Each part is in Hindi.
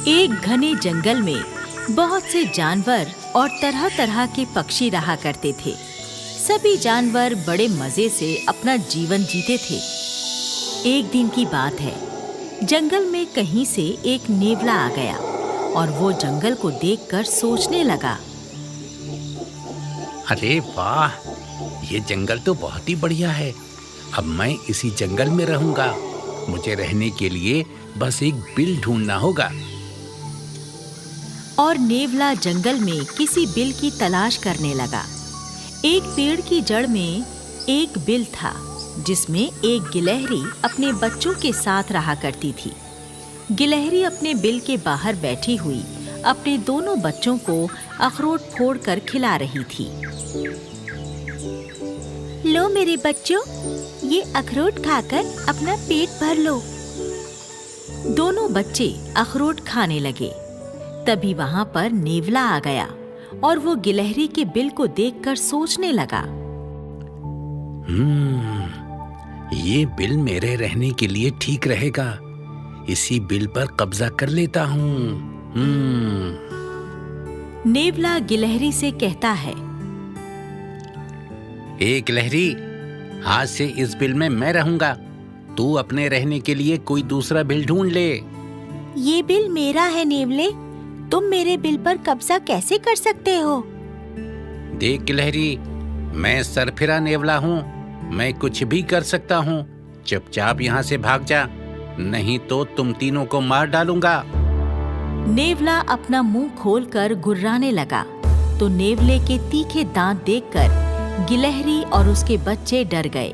एक घने जंगल में बहुत से जानवर और तरह-तरह के पक्षी रहा करते थे। सभी जानवर बड़े मजे से अपना जीवन जीते थे। एक दिन की बात है, जंगल में कहीं से एक नेवला आ गया और वो जंगल को देखकर सोचने लगा। अरे वाह, ये जंगल तो बहुत ही बढ़िया है। अब मैं इसी जंगल में रहूंगा। मुझे रहने के लिए बस एक बिल ढूंढना होगा। और नेवला जंगल में किसी बिल की तलाश करने लगा। एक पेड़ की जड़ में एक बिल था, जिसमें एक गिलहरी अपने बच्चों के साथ रहा करती थी। गिलहरी अपने बिल के बाहर बैठी हुई अपने दोनों बच्चों को अखरोट फोड़कर खिला रही थी। लो मेरे बच्चों, ये अखरोट खाकर अपना पेट भर लो। दोनों बच्चे अखरोट खाने लगे। तभी वहां पर नेवला आ गया और वो गिलहरी के बिल को देखकर सोचने लगा। ये बिल मेरे रहने के लिए ठीक रहेगा। इसी बिल पर कब्जा कर लेता हूँ। नेवला गिलहरी से कहता है, ए गिलहरी, आज से इस बिल में मैं रहूंगा। तू अपने रहने के लिए कोई दूसरा बिल ढूंढ ले। ये बिल मेरा है नेवले, तुम मेरे बिल पर कब्जा कैसे कर सकते हो? देख गिलहरी, मैं सरफिरा नेवला हूँ। मैं कुछ भी कर सकता हूँ। चुपचाप यहाँ से भाग जा, नहीं तो तुम तीनों को मार डालूंगा। नेवला अपना मुंह खोलकर गुर्राने लगा, तो नेवले के तीखे दांत देखकर गिलहरी और उसके बच्चे डर गए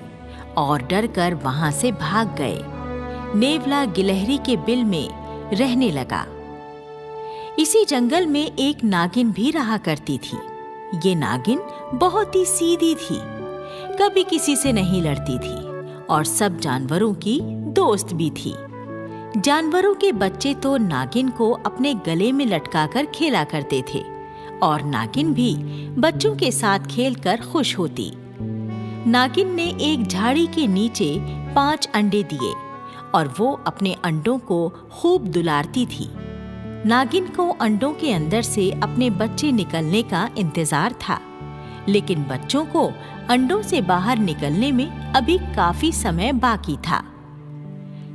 और डरकर वहां से भाग गए। नेवला गिलहरी के बिल में रहने लगा। इसी जंगल में एक नागिन भी रहा करती थी। ये नागिन बहुत ही सीधी थी, कभी किसी से नहीं लड़ती थी और सब जानवरों की दोस्त भी थी। जानवरों के बच्चे तो नागिन को अपने गले में लटकाकर खेला करते थे और नागिन भी बच्चों के साथ खेलकर खुश होती। नागिन ने एक झाड़ी के नीचे 5 अंडे दिए और वो अपने अंडों को खूब दुलारती थी। नागिन को अंडों के अंदर से अपने बच्चे निकलने का इंतजार था, लेकिन बच्चों को अंडों से बाहर निकलने में अभी काफी समय बाकी था।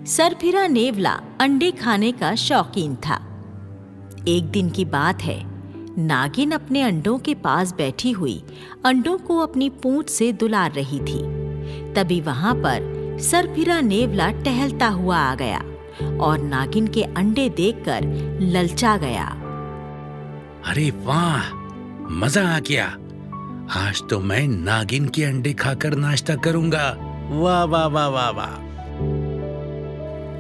सरफिरा नेवला अंडे खाने का शौकीन था। एक दिन की बात है, नागिन अपने अंडों के पास बैठी हुई अंडों को अपनी पूंछ से दुलार रही थी। तभी वहां पर सरफिरा नेवला टहलता हुआ आ गया और नागिन के अंडे देखकर ललचा गया। अरे वाह, मजा आ गया। आज तो मैं नागिन के अंडे खाकर नाश्ता करूंगा। वाह वाह वाह वाह वाह।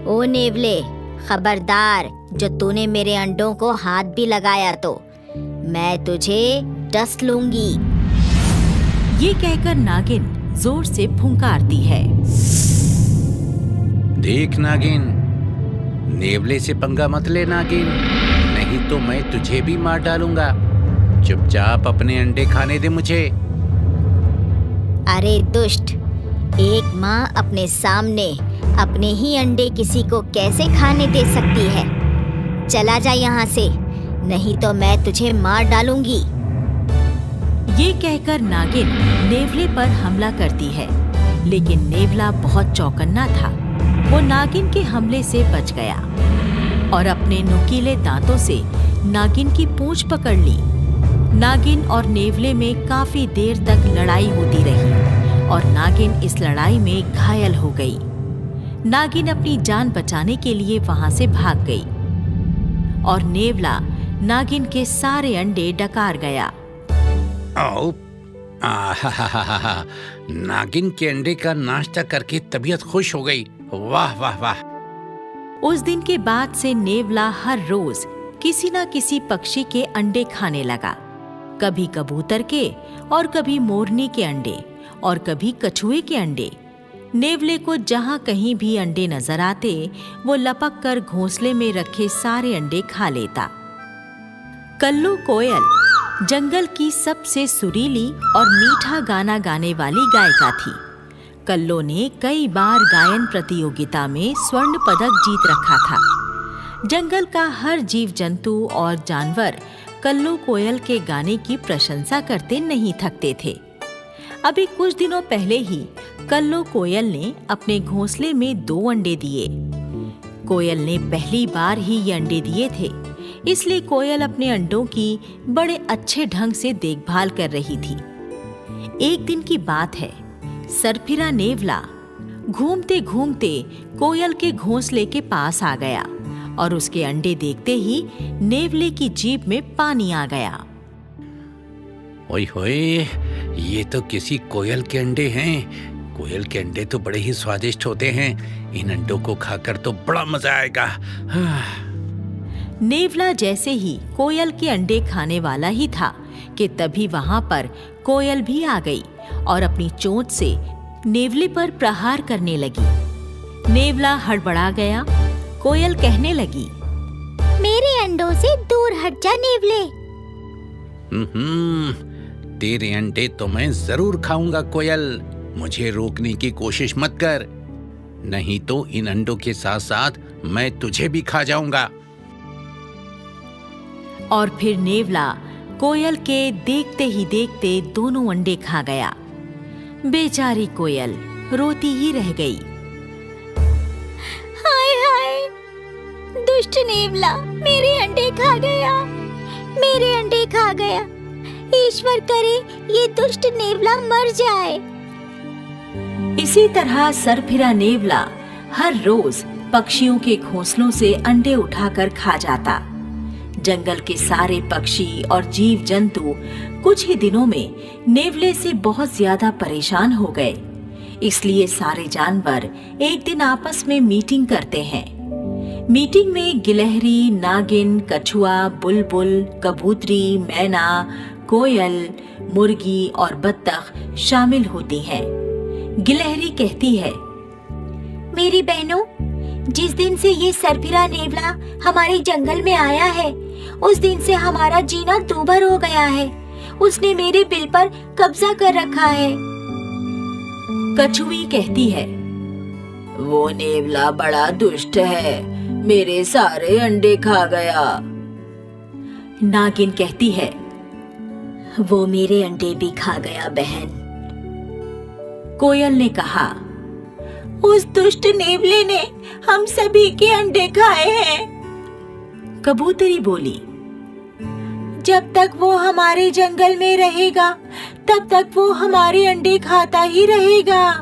ओ नेवले, खबरदार, जो तूने मेरे अंडों को हाथ भी लगाया तो मैं तुझे डस लूंगी। ये कहकर नागिन जोर से फुंकारती है। देख नागिन, नेवले से पंगा मत ले नागिन, नहीं तो मैं तुझे भी मार डालूंगा। चुपचाप अपने अंडे खाने दे मुझे। अरे दुष्ट, एक माँ अपने सामने अपने ही अंडे किसी को कैसे खाने दे सकती है? चला जा यहाँ से, नहीं तो मैं तुझे मार डालूंगी। ये कहकर नागिन नेवले पर हमला करती है, लेकिन नेवला बहुत चौकन्ना था। वो नागिन के हमले से बच गया और अपने नुकीले दांतों से नागिन की पूंछ पकड़ ली। नागिन और नेवले में काफी देर तक लड़ाई होती रही और नागिन इस लड़ाई में घायल हो गई। नागिन अपनी जान बचाने के लिए वहां से भाग गई और नेवला नागिन के सारे अंडे डकार गया। आओ, नागिन के अंडे का नाश्ता करके तबीयत खुश हो गई। वाह वाह वाह। उस दिन के बाद से नेवला हर रोज किसी न किसी पक्षी के अंडे खाने लगा। कभी कबूतर के और कभी मोरनी के अंडे और कभी कछुए के अंडे। नेवले को जहां कहीं भी अंडे नजर आते, वो लपक कर घोंसले में रखे सारे अंडे खा लेता। कल्लू कोयल जंगल की सबसे सुरीली और मीठा गाना गाने वाली गायिका थी। कल्लो ने कई बार गायन प्रतियोगिता में स्वर्ण पदक जीत रखा था, जंगल का हर जीव जंतु और जानवर कल्लू कोयल के गाने की प्रशंसा करते नहीं थकते थे। अभी कुछ दिनों पहले ही कल्लू कोयल ने अपने घोंसले में 2 अंडे दिए। कोयल ने पहली बार ही ये अंडे दिए थे, इसलिए कोयल अपने अंडों की बड़े अच्छे ढंग से देखभाल कर रही थी। एक दिन की बात है, सरफिरा नेवला घूमते घूमते कोयल के घोंसले के पास आ गया और उसके अंडे देखते ही नेवले की जीभ में पानी आ गया। ओए होए, ये तो किसी कोयल के अंडे हैं। कोयल के अंडे तो बड़े ही स्वादिष्ट होते हैं। इन अंडों को खाकर तो बड़ा मजा आएगा। नेवला जैसे ही कोयल के अंडे खाने वाला ही था कि तभी वहां पर कोयल भी आ गई और अपनी चोंच से नेवले पर प्रहार करने लगी। नेवला हड़बड़ा गया। कोयल कहने लगी, मेरे अंडों से दूर हट जा नेवले। तेरे अंडे तो मैं जरूर खाऊंगा कोयल। मुझे रोकने की कोशिश मत कर, नहीं तो इन अंडों के साथ साथ मैं तुझे भी खा जाऊंगा। और फिर नेवला कोयल के देखते ही देखते दोनों अंडे खा गया। बेचारी कोयल रोती ही रह गई। हाय हाय, दुष्ट नेवला मेरे अंडे खा गया, मेरे अंडे खा गया। ईश्वर करे ये दुष्ट नेवला मर जाए। इसी तरह सरफिरा नेवला हर रोज पक्षियों के घोंसलों से अंडे उठाकर खा जाता। जंगल के सारे पक्षी और जीव जंतु कुछ ही दिनों में नेवले से बहुत ज्यादा परेशान हो गए। इसलिए सारे जानवर एक दिन आपस में मीटिंग करते हैं। मीटिंग में गिलहरी, नागिन, कछुआ, बुलबुल, कबूतरी, मैना, कोयल, मुर्गी और बत्तख शामिल होती हैं। गिलहरी कहती है, मेरी बहनों, जिस दिन से ये सरफिरा नेवला हमारे जंगल में आया है, उस दिन से हमारा जीना दूभर हो गया है। उसने मेरे बिल पर कब्जा कर रखा है। कछुई कहती है, वो नेवला बड़ा दुष्ट है, मेरे सारे अंडे खा गया। नागिन कहती है, वो मेरे अंडे भी खा गया बहन। कोयल ने कहा, उस दुष्ट नेवले ने हम सभी के अंडे खाए हैं। कबूतरी बोली, जब तक वो हमारे जंगल में रहेगा तब तक वो हमारे अंडे खाता ही रहेगा।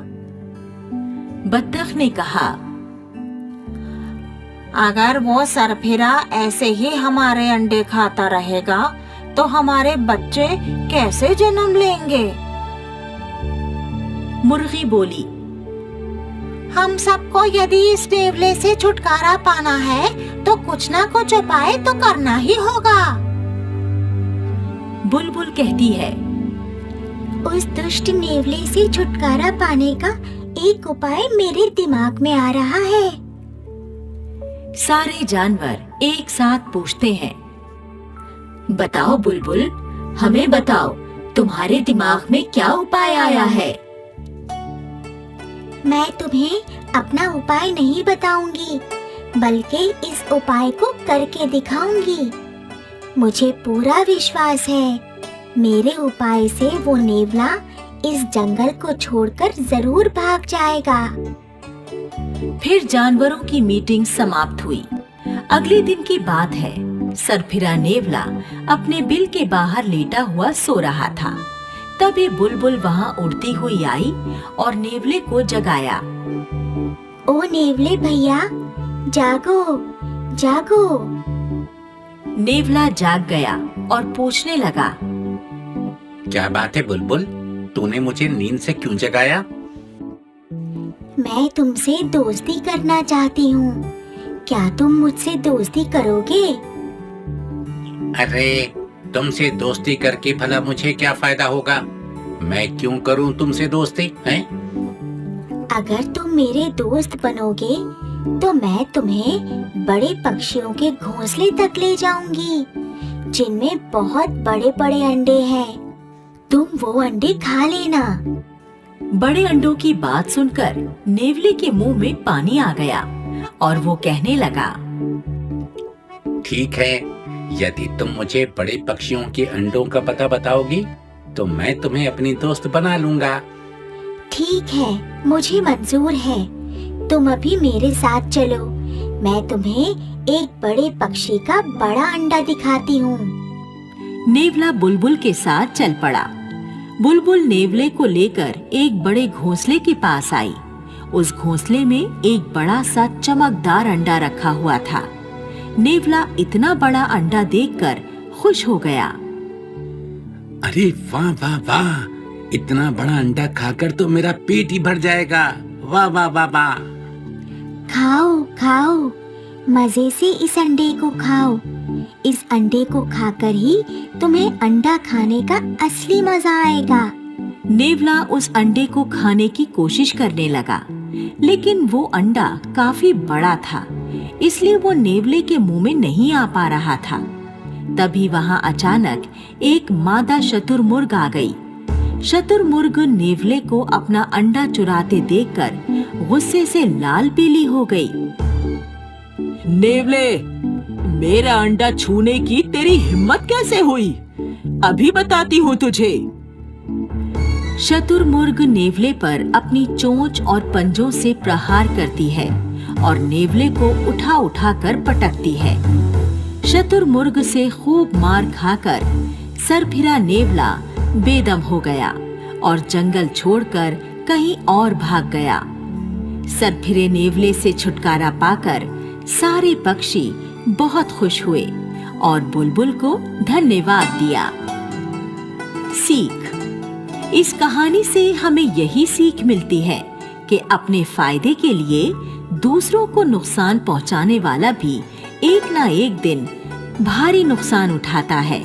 बत्तख ने कहा, अगर वो सरफिरा ऐसे ही हमारे अंडे खाता रहेगा तो हमारे बच्चे कैसे जन्म लेंगे। मुर्गी बोली, हम सबको यदि इस नेवले से छुटकारा पाना है तो कुछ ना कुछ उपाय तो करना ही होगा। बुलबुल कहती है, उस दुष्ट नेवले से छुटकारा पाने का एक उपाय मेरे दिमाग में आ रहा है। सारे जानवर एक साथ पूछते हैं, बताओ बुलबुल, हमें बताओ, तुम्हारे दिमाग में क्या उपाय आया है। मैं तुम्हें अपना उपाय नहीं बताऊंगी, बल्कि इस उपाय को करके दिखाऊंगी। मुझे पूरा विश्वास है, मेरे उपाय से वो नेवला इस जंगल को छोड़कर जरूर भाग जाएगा। फिर जानवरों की मीटिंग समाप्त हुई। अगले दिन की बात है, सरफिरा नेवला अपने बिल के बाहर लेटा हुआ सो रहा था। तभी बुलबुल वहां उड़ती हुई आई और नेवले को जगाया। ओ नेवले भैया, जागो जागो। नेवला जाग गया और पूछने लगा, क्या बात है बुलबुल, तूने मुझे नींद से क्यों जगाया? मैं तुमसे दोस्ती करना चाहती हूँ, क्या तुम मुझसे दोस्ती करोगे? अरे, तुमसे दोस्ती करके भला मुझे क्या फायदा होगा? मैं क्यों करूं तुमसे दोस्ती हैं? अगर तुम मेरे दोस्त बनोगे तो मैं तुम्हें बड़े पक्षियों के घोंसले तक ले जाऊंगी, जिनमें बहुत बड़े बड़े अंडे हैं। तुम वो अंडे खा लेना। बड़े अंडों की बात सुनकर नेवले के मुंह में पानी आ गया और वो कहने लगा, ठीक है, यदि तुम मुझे बड़े पक्षियों के अंडों का पता बताओगी तो मैं तुम्हें अपनी दोस्त बना लूंगा। ठीक है, मुझे मंजूर है। तुम अभी मेरे साथ चलो, मैं तुम्हें एक बड़े पक्षी का बड़ा अंडा दिखाती हूँ। नेवला बुलबुल के साथ चल पड़ा। बुलबुल नेवले को लेकर एक बड़े घोंसले के पास आई। उस घोंसले में एक बड़ा सा चमकदार अंडा रखा हुआ था। नेवला इतना बड़ा अंडा देखकर खुश हो गया। अरे वाह वाह वाह, इतना बड़ा अंडा खाकर तो मेरा पेट ही भर जाएगा। वाह वाह वाह वाह। खाओ खाओ, मजे से इस अंडे को खाओ। इस अंडे को खाकर ही तुम्हें अंडा खाने का असली मजा आएगा। नेवला उस अंडे को खाने की कोशिश करने लगा, लेकिन वो अंडा काफी बड़ा था, इसलिए वो नेवले के मुंह में नहीं आ पा रहा था। तभी वहां अचानक एक मादा शतुरमुर्ग आ गई। शतुरमुर्ग नेवले को अपना अंडा चुराते देखकर गुस्से से लाल पीली हो गई। नेवले, मेरा अंडा छूने की तेरी हिम्मत कैसे हुई? अभी बताती हूँ तुझे। शतुरमुर्ग नेवले पर अपनी चोंच और पंजों से प्रहार करती है और नेवले को उठा उठा कर पटकती है। शतुरमुर्ग से खूब मार खाकर सरफिरा नेवला बेदम हो गया और जंगल छोड़कर कहीं और भाग गया। सरफिरे नेवले से छुटकारा पाकर सारे पक्षी बहुत खुश हुए और बुलबुल को धन्यवाद दिया। सीख: इस कहानी से हमें यही सीख मिलती है कि अपने फायदे के लिए दूसरों को नुकसान पहुंचाने वाला भी एक ना एक दिन भारी नुकसान उठाता है।